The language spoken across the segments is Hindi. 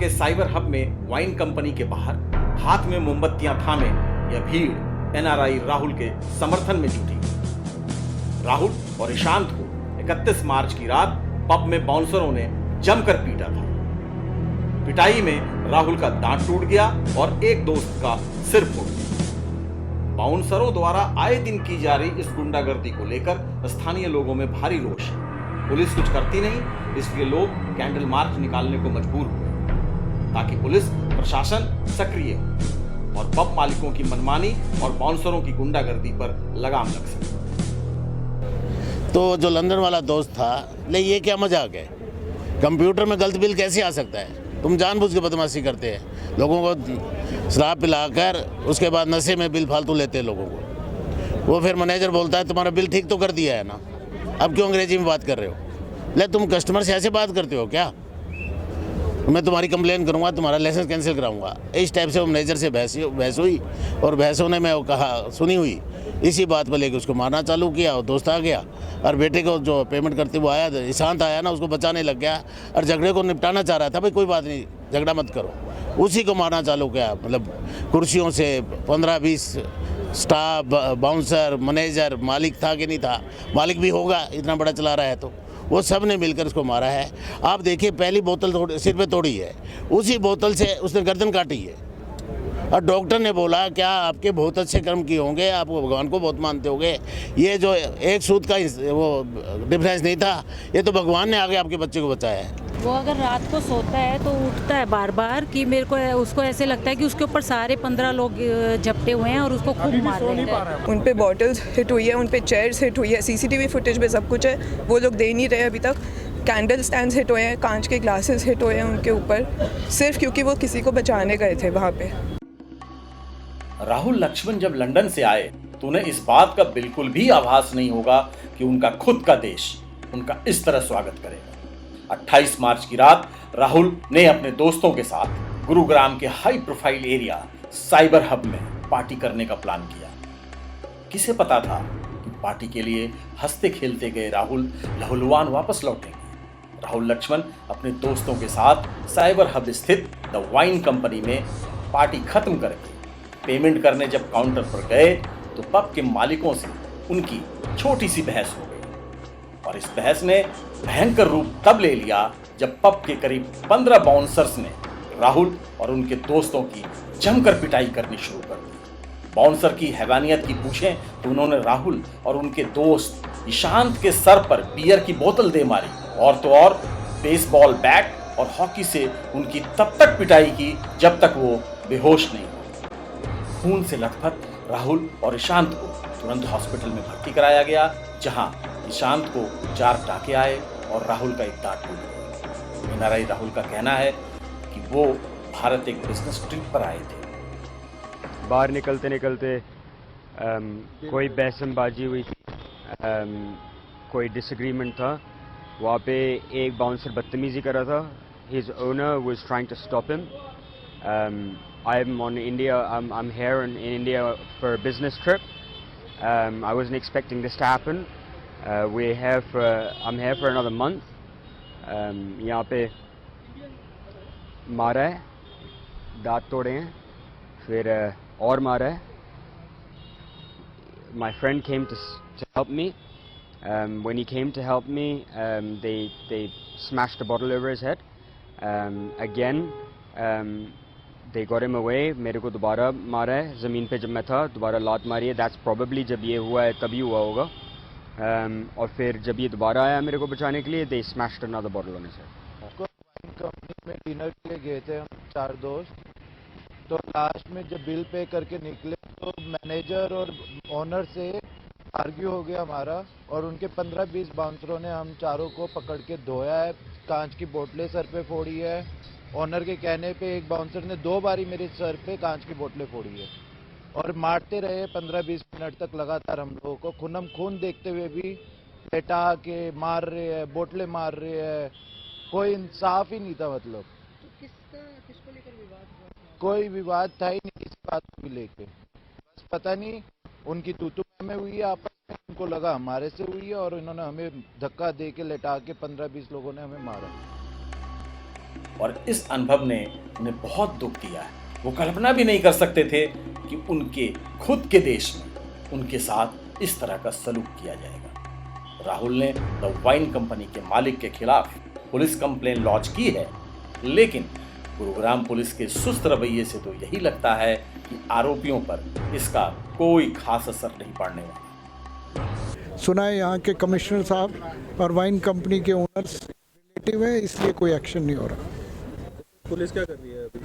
के साइबर हब में वाइन कंपनी के बाहर हाथ में मोमबत्तियां थामे यह भीड़ एनआरआई राहुल के समर्थन में जुटी। राहुल और ईशांत को 31 मार्च की रात पब में बाउंसरों ने जमकर पीटा था। पिटाई में राहुल का दांत टूट गया और एक दोस्त का सिर फूट गया। बाउंसरों द्वारा आए दिन की जा रही इस गुंडागर्दी को लेकर स्थानीय लोगों में भारी रोष है। पुलिस कुछ करती नहीं, इसलिए लोग कैंडल मार्च निकालने को मजबूर हुए ताकि पुलिस प्रशासन सक्रिय हो और पब मालिकों की मनमानी और बाउंसरों की गुंडागर्दी पर लगाम लग सके। तो जो लंदन वाला दोस्त था, ले ये क्या मजाक है? कंप्यूटर में गलत बिल कैसे आ सकता है? तुम जानबूझ के बदमाशी करते हैं, लोगों को शराब पिलाकर उसके बाद नशे में बिल फालतू लेते हैं लोगों को। वो फिर मैनेजर बोलता है तुम्हारा बिल ठीक तो कर दिया है ना, अब क्यों अंग्रेजी में बात कर रहे हो? ले तुम कस्टमर से ऐसे बात करते हो क्या? मैं तुम्हारी कंप्लेन करूंगा, तुम्हारा लाइसेंस कैंसिल कराऊंगा। इस टाइप से वो मैनेजर से बहस हुई और बहस होने में वो कहा सुनी हुई, इसी बात पर लेकर उसको मारना चालू किया। और दोस्त आ गया और बेटे को जो पेमेंट करते वो आया, ईशांत आया ना, उसको बचाने लग गया और झगड़े को निपटाना चाह रहा था। भाई कोई बात नहीं, झगड़ा मत करो, उसी को मारना चालू किया। मतलब कुर्सियों से 15-20 स्टाफ, बाउंसर, मैनेजर, मालिक था कि नहीं था, मालिक भी होगा इतना बड़ा चला रहा है, तो वो सब ने मिलकर उसको मारा है। आप देखिए, पहली बोतल सिर पे तोड़ी है, उसी बोतल से उसने गर्दन काटी है। और डॉक्टर ने बोला क्या आपके बहुत अच्छे कर्म किए होंगे, आप भगवान को बहुत मानते होंगे, ये जो एक सूद का वो डिफरेंस नहीं था, ये तो भगवान ने आगे आपके बच्चे को बचाया है। वो अगर रात को सोता है तो उठता है बार बार कि मेरे को, उसको ऐसे लगता है कि उसके ऊपर सारे 15 लोग झपटे हुए हैं और उसको खूब मार रहे हैं। उन पे बॉटल्स हिट हुई है, उन पे चेयर्स हिट हुई है, सीसीटीवी फुटेज में सब कुछ है, वो लोग दे नहीं रहे अभी तक। कैंडल स्टैंड्स हिट हुए हैं, कांच के ग्लासेस हिट हुए हैं उनके ऊपर, सिर्फ क्योंकि वो किसी को बचाने गए थे वहाँ पे। राहुल लक्ष्मण जब लंदन से आए तो उन्हें इस बात का बिल्कुल भी आभास नहीं होगा कि उनका खुद का देश उनका इस तरह स्वागत करेगा। 28 मार्च की रात राहुल ने अपने दोस्तों के साथ गुरुग्राम के high profile area cyber hub में पार्टी करने का प्लान किया। किसे पता था कि पार्टी के लिए हंसते खेलते गए राहुल लहूलुहान वापस लौटेंगे। राहुल लक्ष्मण अपने दोस्तों के साथ साइबर हब स्थित द वाइन कंपनी में पार्टी खत्म करके पेमेंट करने जब काउंटर पर गए तो पब के मालिकों से उनकी छोटी सी बहस हो गई। और इस बहस ने भयंकर रूप तब ले लिया जब पब के करीब 15 बाउंसर्स ने राहुल और उनके दोस्तों की जमकर पिटाई करनी शुरू कर दी। बाउंसर की हैवानियत की पूछें तो उन्होंने राहुल और उनके दोस्त ईशांत के सर पर बियर की बोतल दे मारी, और तो और बेसबॉल बैट और हॉकी से उनकी तब तक पिटाई की जब तक वो बेहोश नहीं। खून से लथपथ राहुल और ईशांत को तुरंत हॉस्पिटल में भर्ती कराया गया, जहां ईशांत को 4 टाँके आए और राहुल का एक दांत टूट गया। एनआरआई राहुल का कहना है कि वो भारत एक बिजनेस ट्रिप पर आए थे। बाहर निकलते निकलते कोई बहसनबाजी हुई थी, कोई डिसएग्रीमेंट था। वहाँ पे एक बाउंसर बदतमीजी कर रहा था। His owner was trying to stop him. I'm on India. I'm here in India for a business trip. I wasn't expecting this to happen. I'm here for another month. यहाँ पे मारा है, दांत तोड़े हैं, फिर और मारा है। My friend came to help me. When he came to help me, they smashed a bottle over his head. Again. They got him away. मेरे को दोबारा मारा है ज़मीन पे जब मैं था, दोबारा लात मारी है। That's probably जब ये हुआ है तभी हुआ होगा। और फिर जब ये दोबारा आया मेरे को बचाने के लिए, they smashed another bottle on his head. Company में डिनर के लिए गए थे हम 4 दोस्त। तो लास्ट में जब बिल पे करके निकले तो मैनेजर और ओनर से आर्ग्यू हो गया हमारा, और उनके 15-20 बाउंसरों ने हम चारों को पकड़ के धोया है, कांच की बोतलें सर पे फोड़ी है। ऑनर के कहने पे एक बाउंसर ने 2 बारी मेरे सर पे कांच की बोतलें फोड़ी है और मारते रहे 15-20 मिनट तक लगातार। हम लोगों को खूनम खून देखते हुए भी लेटा के मार रहे हैं, बोतलें मार रहे हैं, कोई इंसाफ ही नहीं था। मतलब तो किसको लेकर विवाद हुआ? कोई विवाद था ही नहीं किसी बात को लेके, बस पता नहीं उनकी तूतू में हुई है आपस में, उनको लगा हमारे से हुई है और इन्होंने हमें धक्का दे के लेटा के 15-20 लोगों ने हमें मारा। और इस अनुभव ने उन्हें बहुत दुख दिया है। वो कल्पना भी नहीं कर सकते थे कि उनके खुद के देश में उनके साथ इस तरह का सलूक किया जाएगा। राहुल ने द वाइन कंपनी के मालिक के खिलाफ पुलिस कंप्लेन लॉन्च की है, लेकिन गुरुग्राम पुलिस के सुस्त रवैये से तो यही लगता है कि आरोपियों पर इसका कोई खास असर नहीं पड़ने वाला। सुना है यहाँ के कमिश्नर साहब और वाइन कंपनी के ओनर्स रिलेटिव है, इसलिए कोई एक्शन नहीं हो रहा। पुलिस क्या कर रही है अभी?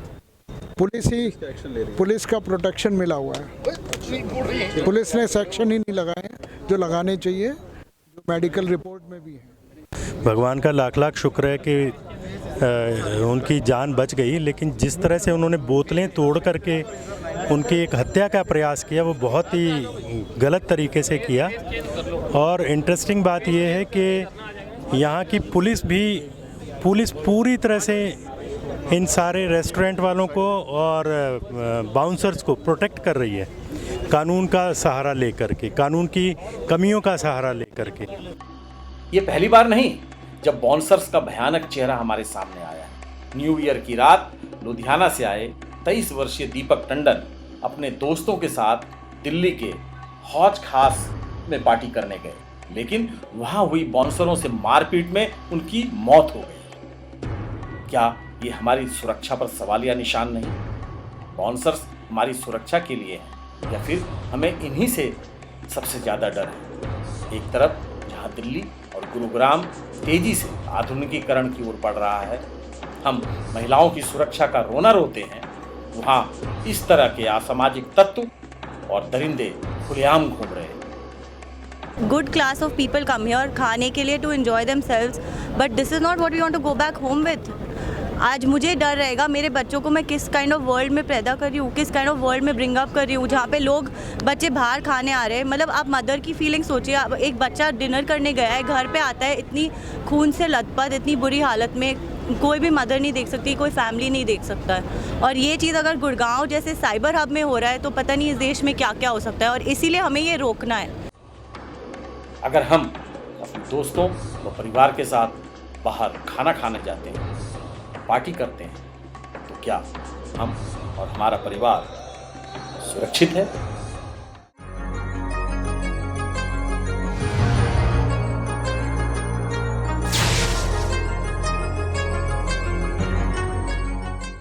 पुलिस का प्रोटेक्शन मिला हुआ है। पुलिस ने सेक्शन ही नहीं लगाए हैं जो लगाने चाहिए, जो मेडिकल रिपोर्ट में भी है। भगवान का लाख लाख शुक्र है कि उनकी जान बच गई, लेकिन जिस तरह से उन्होंने बोतलें तोड़ करके उनकी एक हत्या का प्रयास किया वो बहुत ही गलत तरीके से किया। और इंटरेस्टिंग बात यह है कि यहाँ की पुलिस पूरी तरह से इन सारे रेस्टोरेंट वालों को और बाउंसर्स को प्रोटेक्ट कर रही है, कानून का सहारा लेकर के, कानून की कमियों का सहारा लेकर के। ये पहली बार नहीं जब बाउंसर्स का भयानक चेहरा हमारे सामने आया है। न्यू ईयर की रात लुधियाना से आए 23 वर्षीय दीपक टंडन अपने दोस्तों के साथ दिल्ली के हौज खास में पार्टी करने गए, लेकिन वहां हुई बाउंसरों से मारपीट में उनकी मौत हो गई। क्या ये हमारी सुरक्षा पर सवालिया निशान नहीं? बाउंसर्स हमारी सुरक्षा के लिए हैं या फिर हमें इन्हीं से सबसे ज़्यादा डर है? एक तरफ जहां दिल्ली और गुरुग्राम तेजी से आधुनिकीकरण की ओर बढ़ रहा है, हम महिलाओं की सुरक्षा का रोना रोते हैं, वहाँ इस तरह के असामाजिक तत्व और दरिंदे खुलेआम घूम रहे हैं। Good class of people come here खाने के लिए to enjoy themselves, but this is not what we want to go back home with. आज मुझे डर रहेगा मेरे बच्चों को मैं किस काइंड ऑफ वर्ल्ड में पैदा कर रही हूँ, किस काइंड ऑफ वर्ल्ड में ब्रिंग अप कर रही हूँ, जहाँ पे लोग बच्चे बाहर खाने आ रहे हैं। मतलब आप मदर की फीलिंग सोचिए, आप एक बच्चा डिनर करने गया है, घर पे आता है इतनी खून से लथपथ, इतनी बुरी हालत में, कोई भी मदर नहीं देख सकती, कोई फैमिली नहीं देख सकता है। और ये चीज़ अगर गुड़गांव जैसे साइबर हब में हो रहा है तो पता नहीं इस देश में क्या क्या हो सकता है, और इसीलिए हमें ये रोकना है। अगर हम अपने दोस्तों और परिवार के साथ बाहर खाना खाने जाते हैं, पार्टी करते हैं, तो क्या हम और हमारा परिवार सुरक्षित है?